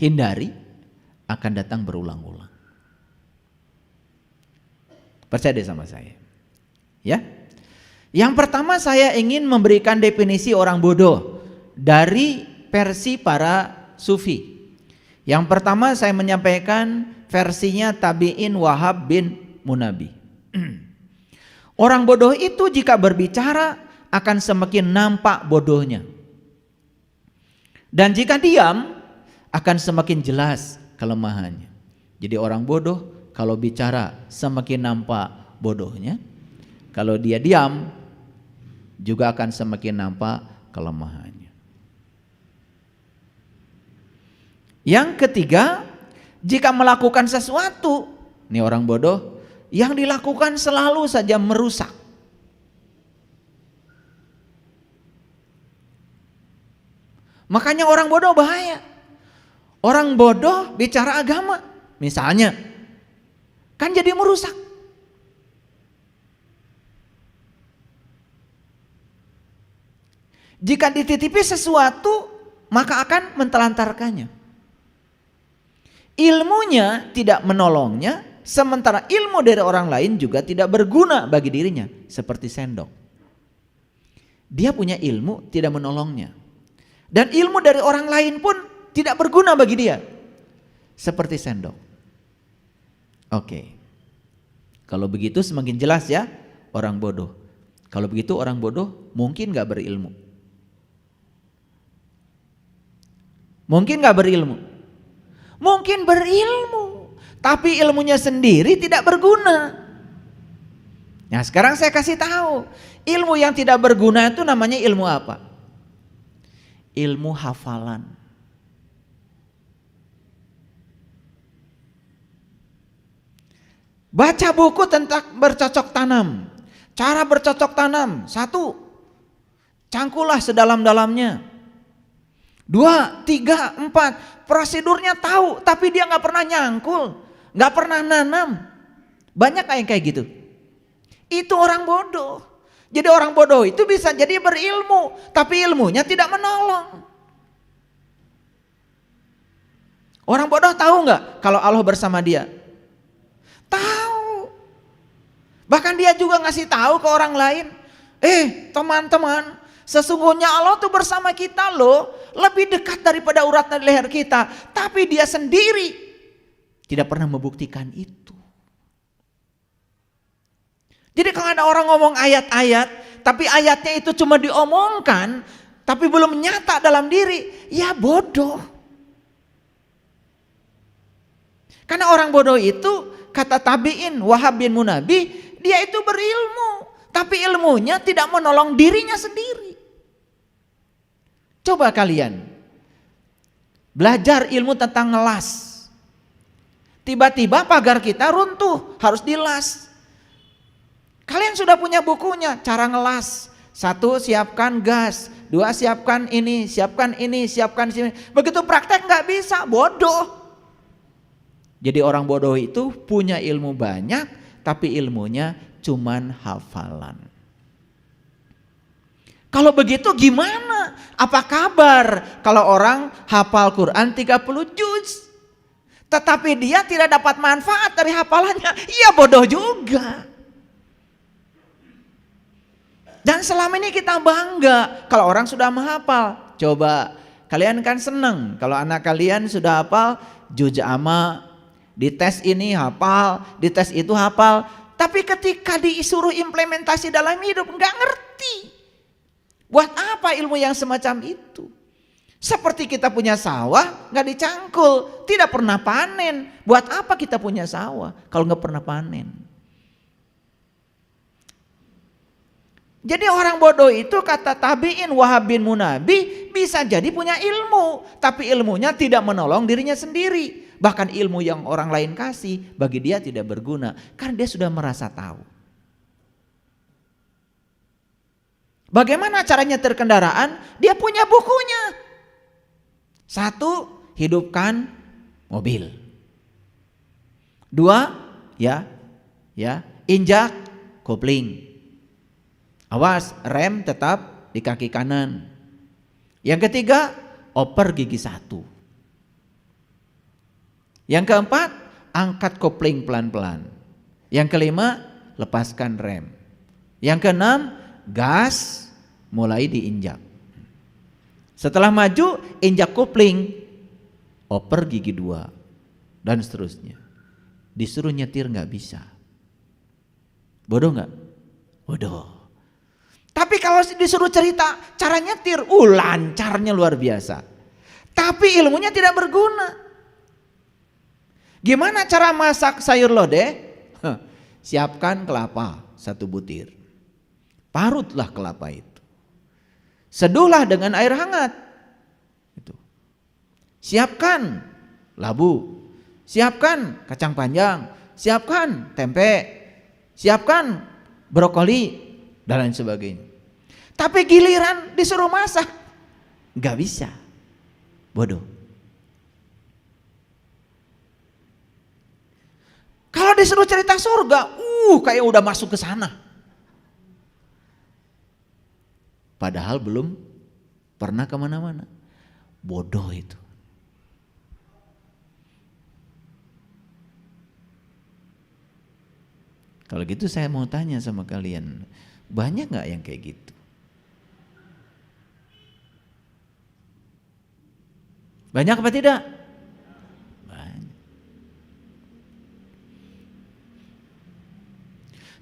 hindari akan datang berulang-ulang. Percaya deh sama saya. Ya. Yang pertama saya ingin memberikan definisi orang bodoh dari versi para sufi. Yang pertama saya menyampaikan versinya Tabi'in Wahab bin Munabi. Orang bodoh itu jika berbicara akan semakin nampak bodohnya. Dan jika diam akan semakin jelas kelemahannya. Jadi orang bodoh kalau bicara semakin nampak bodohnya. Kalau dia diam juga akan semakin nampak kelemahannya. Yang ketiga, jika melakukan sesuatu, ini orang bodoh, yang dilakukan selalu saja merusak. Makanya orang bodoh bahaya. Orang bodoh bicara agama, misalnya, kan jadi merusak. Jika dititipi sesuatu, maka akan mentelantarkannya. Ilmunya tidak menolongnya, sementara ilmu dari orang lain juga tidak berguna bagi dirinya, seperti sendok. Dia punya ilmu tidak menolongnya. Dan ilmu dari orang lain pun tidak berguna bagi dia, seperti sendok. Oke. Kalau begitu semakin jelas ya orang bodoh. Kalau begitu orang bodoh mungkin gak berilmu. Mungkin gak berilmu? Mungkin berilmu, tapi ilmunya sendiri tidak berguna. Nah sekarang saya kasih tahu, ilmu yang tidak berguna itu namanya ilmu apa? Ilmu hafalan. Baca buku tentang bercocok tanam. Cara bercocok tanam, 1, cangkulah sedalam-dalamnya. 2, 3, 4, prosedurnya tahu, tapi dia nggak pernah nyangkul, nggak pernah nanam. Banyak yang kayak gitu. Itu orang bodoh. Jadi orang bodoh itu bisa jadi berilmu, tapi ilmunya tidak menolong. Orang bodoh tahu nggak kalau Allah bersama dia? Tahu. Bahkan dia juga ngasih tahu ke orang lain. Teman-teman, sesungguhnya Allah tuh bersama kita loh, lebih dekat daripada urat nadi leher kita. Tapi dia sendiri tidak pernah membuktikan itu. Jadi kalau ada orang ngomong ayat-ayat, tapi ayatnya itu cuma diomongkan, tapi belum nyata dalam diri, ya bodoh. Karena orang bodoh itu, kata Tabi'in Wahab bin Munabi, dia itu berilmu, tapi ilmunya tidak menolong dirinya sendiri. Coba kalian belajar ilmu tentang ngelas. Tiba-tiba pagar kita runtuh, harus dilas. Kalian sudah punya bukunya, cara ngelas. 1, siapkan gas. 2, siapkan ini, siapkan ini, siapkan sini. Begitu praktek nggak bisa, bodoh. Jadi orang bodoh itu punya ilmu banyak, tapi ilmunya cuman hafalan. Kalau begitu gimana? Apa kabar kalau orang hafal Quran 30 juz, tetapi dia tidak dapat manfaat dari hafalannya? Iya bodoh juga. Dan selama ini kita bangga kalau orang sudah menghafal. Coba kalian kan seneng kalau anak kalian sudah hafal juz amma, di tes ini hafal, di tes itu hafal. Tapi ketika disuruh implementasi dalam hidup nggak ngerti. Buat apa ilmu yang semacam itu? Seperti kita punya sawah nggak dicangkul, tidak pernah panen. Buat apa kita punya sawah kalau nggak pernah panen? Jadi orang bodoh itu kata Tabi'in Wahab bin Munabi bisa jadi punya ilmu, tapi ilmunya tidak menolong dirinya sendiri. Bahkan ilmu yang orang lain kasih bagi dia tidak berguna karena dia sudah merasa tahu. Bagaimana caranya nyetir kendaraan? Dia punya bukunya. 1, hidupkan mobil. 2, injak kopling. Awas, rem tetap di kaki kanan. Yang ketiga, oper gigi 1. Yang keempat, angkat kopling pelan-pelan. Yang kelima, lepaskan rem. Yang keenam, gas mulai diinjak. Setelah maju, injak kopling, oper gigi 2 dan seterusnya. Disuruh nyetir nggak bisa. Bodoh nggak? Bodoh. Tapi kalau disuruh cerita cara nyetir, lancarnya luar biasa. Tapi ilmunya tidak berguna. Gimana cara masak sayur lodeh? Siapkan kelapa 1 butir. Parutlah kelapa itu. Seduhlah dengan air hangat. Itu. Siapkan labu. Siapkan kacang panjang. Siapkan tempe. Siapkan brokoli dan lain sebagainya. Tapi giliran disuruh masak, nggak bisa. Bodoh. Kalau disuruh cerita surga, kayak udah masuk ke sana. Padahal belum pernah kemana-mana. Bodoh itu. Kalau gitu saya mau tanya sama kalian, banyak gak yang kayak gitu? Banyak apa tidak?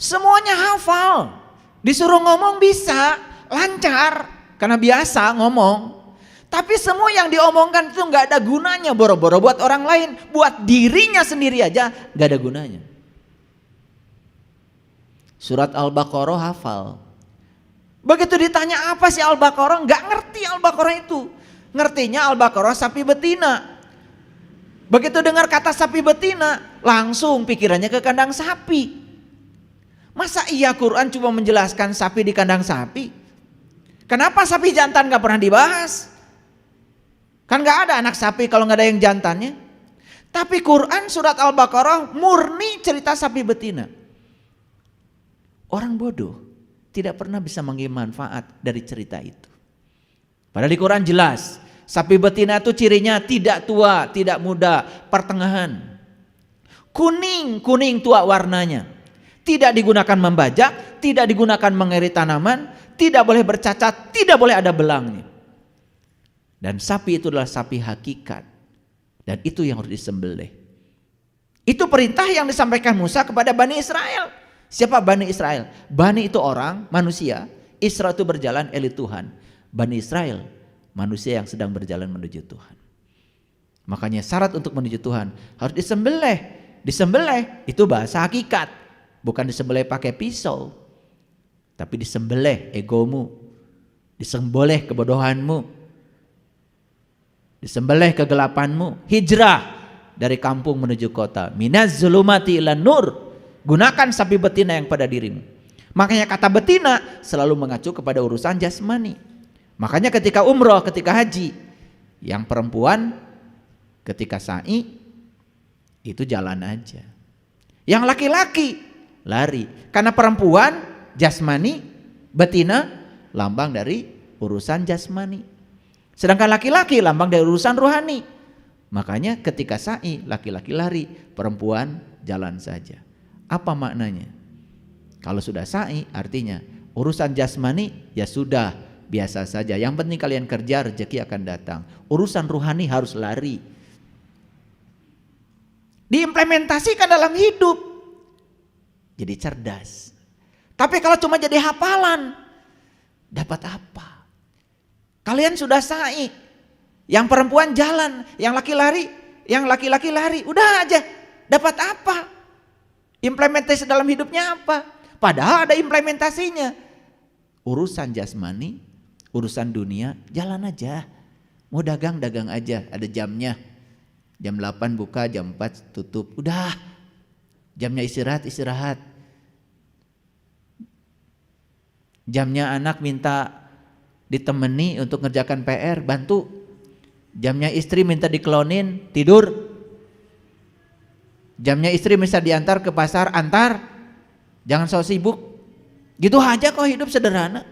Semuanya hafal, disuruh ngomong bisa, lancar, karena biasa ngomong. Tapi semua yang diomongkan itu gak ada gunanya, boro-boro buat orang lain, buat dirinya sendiri aja gak ada gunanya. Surat Al-Baqarah hafal. Begitu ditanya apa sih Al-Baqarah, gak ngerti Al-Baqarah itu. Ngertinya Al-Baqarah sapi betina. Begitu dengar kata sapi betina, langsung pikirannya ke kandang sapi. Masa iya Quran cuma menjelaskan sapi di kandang sapi? Kenapa sapi jantan gak pernah dibahas? Kan gak ada anak sapi kalau gak ada yang jantannya. Tapi Quran surat Al-Baqarah murni cerita sapi betina. Orang bodoh tidak pernah bisa mengambil manfaat dari cerita itu. Padahal di Quran jelas, sapi betina itu cirinya tidak tua, tidak muda, pertengahan. Kuning tua warnanya. Tidak digunakan membajak, tidak digunakan mengirit tanaman, tidak boleh bercacat, tidak boleh ada belangnya. Dan sapi itu adalah sapi hakikat. Dan itu yang harus disembelih. Itu perintah yang disampaikan Musa kepada Bani Israel. Siapa Bani Israel? Bani itu orang, manusia. Isra itu berjalan, elit Tuhan. Bani Israel, manusia yang sedang berjalan menuju Tuhan. Makanya syarat untuk menuju Tuhan harus disembelih. Disembelih itu bahasa hakikat. Bukan disembelih pakai pisau, tapi disembelih egomu, disembelih kebodohanmu, disembelih kegelapanmu. Hijrah dari kampung menuju kota. Minaz zulumati ilan nur. Gunakan sapi betina yang pada dirimu. Makanya kata betina selalu mengacu kepada urusan jasmani. Makanya ketika umroh, ketika haji, yang perempuan ketika sa'i itu jalan aja. Yang laki-laki lari, karena perempuan jasmani, betina lambang dari urusan jasmani. Sedangkan laki-laki lambang dari urusan rohani. Makanya ketika sa'i laki-laki lari, perempuan jalan saja. Apa maknanya? Kalau sudah sa'i artinya urusan jasmani ya sudah biasa saja. Yang penting kalian kerja, rezeki akan datang. Urusan rohani harus lari. Diimplementasikan dalam hidup. Jadi cerdas. Tapi kalau cuma jadi hafalan, dapat apa? Kalian sudah sa'i, yang perempuan jalan, yang laki-laki lari, udah aja. Dapat apa? Implementasi dalam hidupnya apa? Padahal ada implementasinya. Urusan jasmani, urusan dunia, jalan aja. Mau dagang aja, ada jamnya. Jam 8 buka, jam 4 tutup, udah. Jamnya istirahat. Jamnya anak minta ditemani untuk ngerjakan PR, bantu. Jamnya istri minta dikelonin, tidur. Jamnya istri bisa diantar ke pasar, antar. Jangan sok sibuk. Gitu aja kok hidup sederhana.